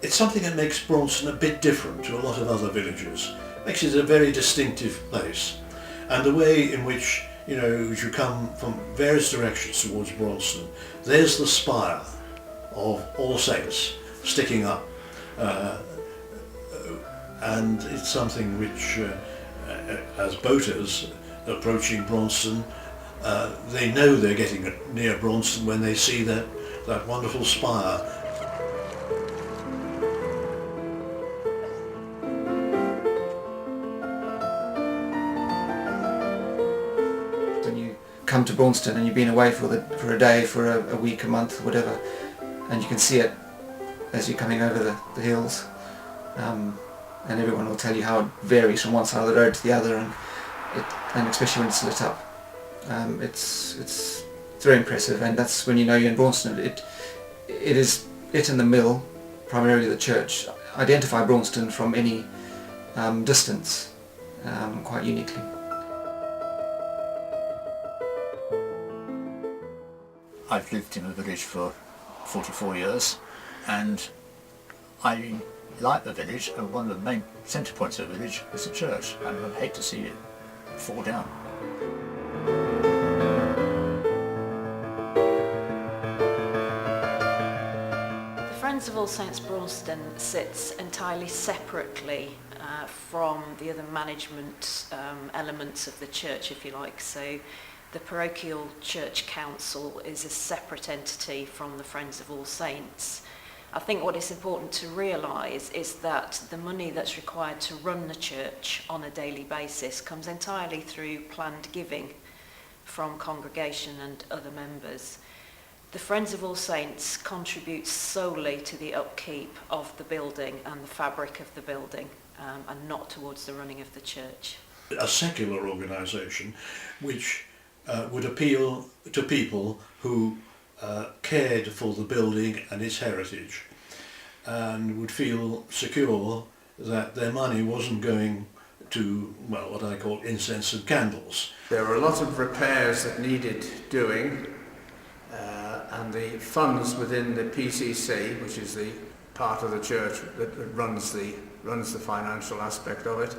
It's something that makes Braunston a bit different to a lot of other villages. Makes it a very distinctive place. And the way in which, as you come from various directions towards Braunston, there's the spire of All Saints sticking up. And it's something which, as boaters approaching Braunston, they know they're getting near Braunston when they see that wonderful spire. Come to Braunston and you've been away for a day, for a week, a month, whatever, and you can see it as you're coming over the hills, and everyone will tell you how it varies from one side of the road to the other, and especially when it's lit up, it's very impressive, and that's when you know you're in Braunston. It is it and the mill, primarily the church, identify Braunston from any distance quite uniquely. I've lived in the village for 44 years and I like the village, and one of the main centre points of the village is the church, and I'd hate to see it fall down. The Friends of All Saints Braunston sits entirely separately from the other management elements of the church, if you like. So the parochial church council is a separate entity from the Friends of All Saints. I think what is important to realise is that the money that's required to run the church on a daily basis comes entirely through planned giving from congregation and other members. The Friends of All Saints contributes solely to the upkeep of the building and the fabric of the building, and not towards the running of the church. A secular organisation which would appeal to people who cared for the building and its heritage, and would feel secure that their money wasn't going to, well, what I call incense and candles. There were a lot of repairs that needed doing, and the funds within the PCC, which is the part of the church that runs the financial aspect of it,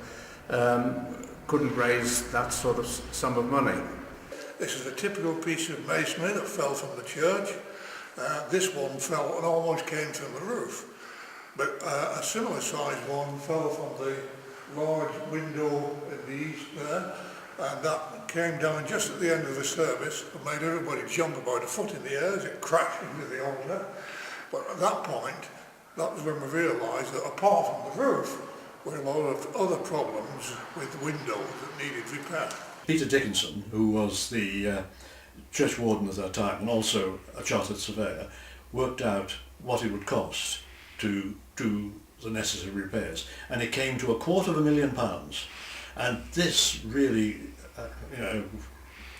couldn't raise that sort of sum of money. This is a typical piece of masonry that fell from the church. This one fell and almost came through the roof, but a similar sized one fell from the large window in the east there, and that came down just at the end of the service and made everybody jump about a foot in the air as it crashed into the altar. But at that point, that was when we realised that apart from the roof, there were a lot of other problems with the windows that needed repair. Peter Dickinson, who was the church warden at that time and also a chartered surveyor, worked out what it would cost to do the necessary repairs, and it came to £250,000, and this really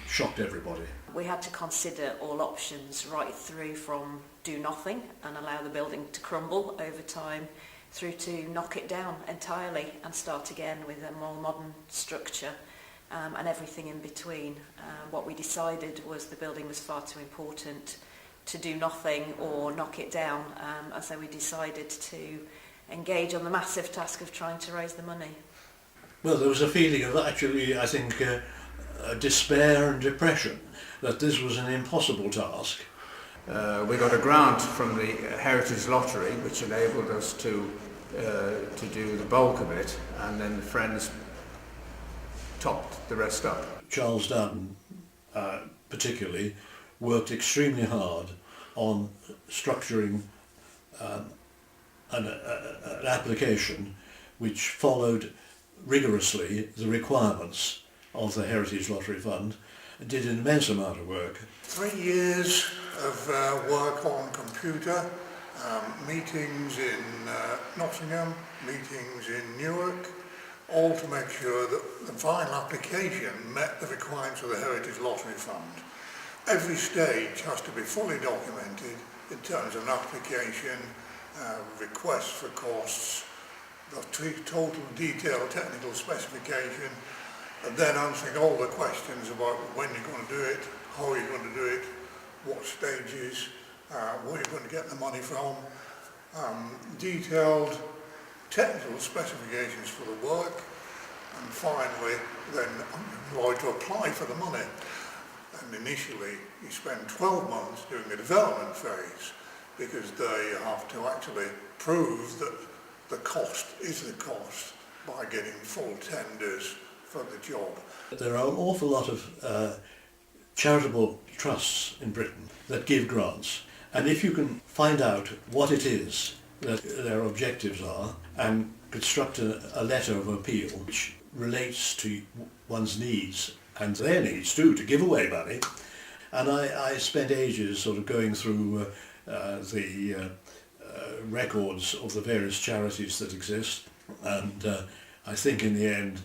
shocked everybody. We had to consider all options, right through from do nothing and allow the building to crumble over time, through to knock it down entirely and start again with a more modern structure, and everything in between. What we decided was the building was far too important to do nothing or knock it down, and so we decided to engage on the massive task of trying to raise the money. Well, there was a feeling of actually, I think, despair and depression, that this was an impossible task. We got a grant from the Heritage Lottery, which enabled us to do the bulk of it, and then the Friends topped the rest up. Charles Dunn, particularly, worked extremely hard on structuring an application which followed rigorously the requirements of the Heritage Lottery Fund, and did an immense amount of work. 3 years of work on computer, meetings in Nottingham, meetings in Newark, all to make sure that the final application met the requirements of the Heritage Lottery Fund. Every stage has to be fully documented in terms of an application, requests for costs, the total detailed technical specification, and then answering all the questions about when you're going to do it, how you're going to do it, what stages, where you're going to get the money from. detailed technical specifications for the work, and finally then employed to apply for the money. And initially you spend 12 months doing the development phase, because they have to actually prove that the cost is the cost by getting full tenders for the job. There are an awful lot of charitable trusts in Britain that give grants, and if you can find out what it is that their objectives are and construct a letter of appeal which relates to one's needs and their needs too, to give away money. And I spent ages sort of going through the records of the various charities that exist, and I think in the end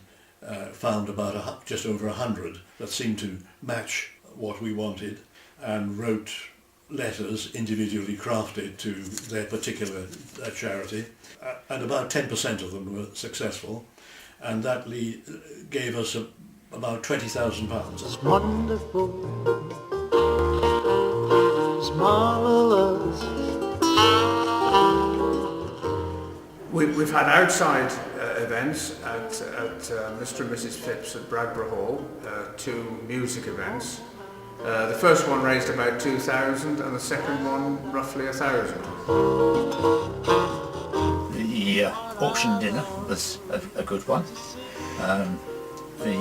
found about just over 100 that seemed to match what we wanted, and wrote letters individually crafted to their particular charity, and about 10% of them were successful, and that gave us about £20,000. It's wonderful, it's marvellous. We've had outside events at Mr. and Mrs. Phipps at Bradborough Hall, 2 music events. The first one raised about 2,000 and the second one roughly 1,000. The auction dinner was a good one. The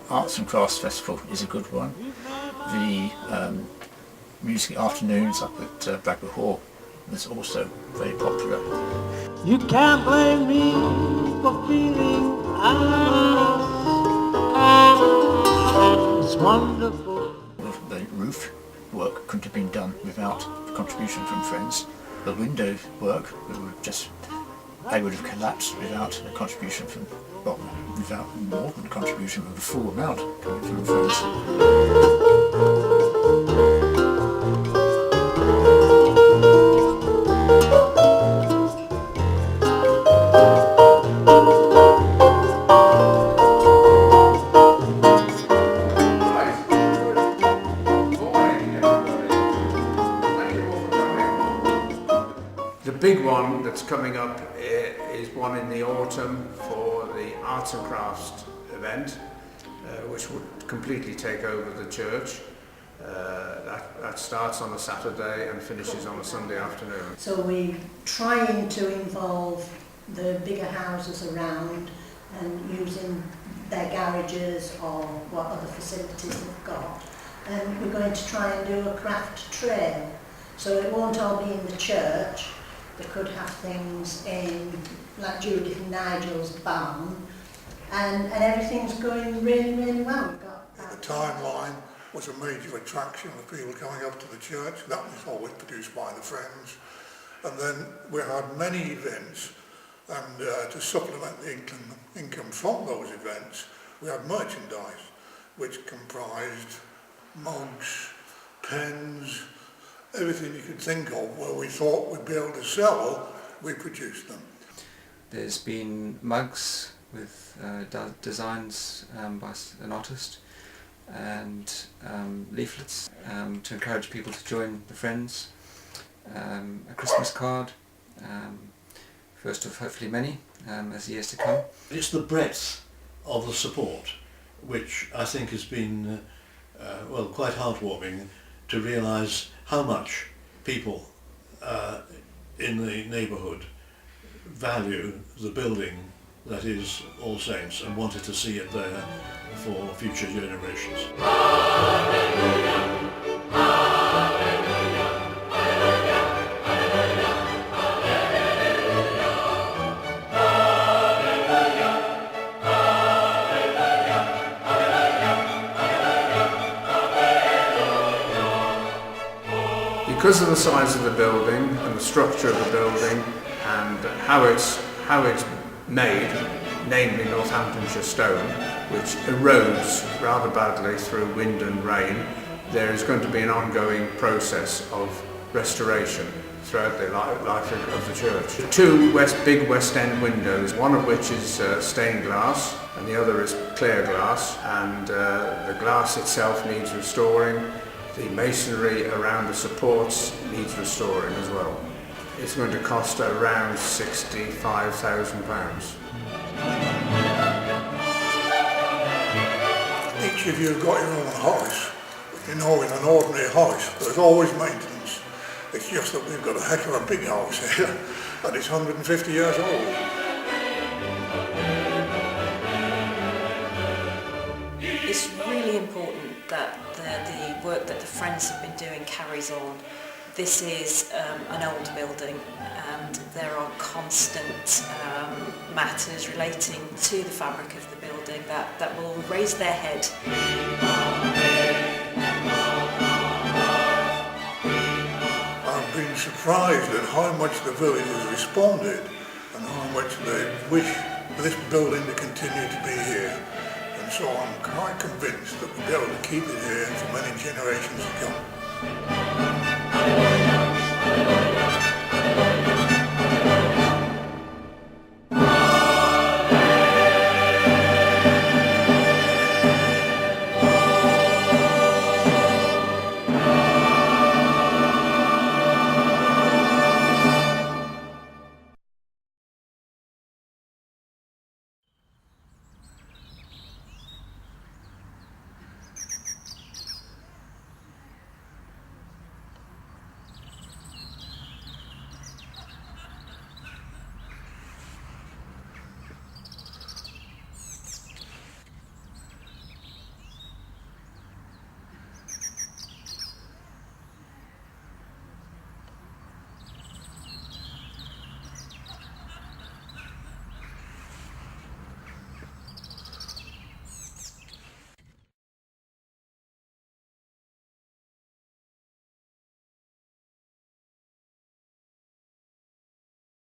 Arts and Crafts Festival is a good one. The music afternoons up at Bradborough Hall was also very popular. You can't blame me for feeling it's wonderful. The roof work couldn't have been done without the contribution from friends. The window work they would have collapsed without a contribution from, well, without more than a contribution of the full amount coming from friends. The big one that's coming up is one in the autumn for the Arts and Crafts event, which would completely take over the church. That starts on a Saturday and finishes on a Sunday afternoon. So we're trying to involve the bigger houses around and using their garages or what other facilities they've got. And we're going to try and do a craft trail. So it won't all be in the church. They could have things in, like Judith and Nigel's barn, and everything's going really, really well. We've got The timeline was a major attraction of people coming up to the church. That was always produced by the Friends. And then we had many events, and to supplement the income from those events, we had merchandise, which comprised mugs, pens, everything you could think of where we thought we'd be able to sell, we produced them. There's been mugs with designs by an artist, and leaflets to encourage people to join the Friends, a Christmas card, first of hopefully many as years to come. It's the breadth of the support which I think has been well, quite heartwarming to realise how much people in the neighbourhood value the building that is All Saints and wanted to see it there for future generations. Because of the size of the building and the structure of the building and how it's made, namely Northamptonshire stone, which erodes rather badly through wind and rain, there is going to be an ongoing process of restoration throughout the life of the church. The two big West End windows, one of which is stained glass and the other is clear glass, and the glass itself needs restoring. The masonry around the supports needs restoring as well. It's going to cost around £65,000. Each of you have got your own house. You know, in an ordinary house, there's always maintenance. It's just that we've got a heck of a big house here, and it's 150 years old. It's really important that the work that the Friends have been doing carries on. This is an old building, and there are constant matters relating to the fabric of the building that will raise their head. I've been surprised at how much the village has responded and how much they wish this building to continue to be here. And so I'm quite convinced that we'll be able to keep it here for many generations to come.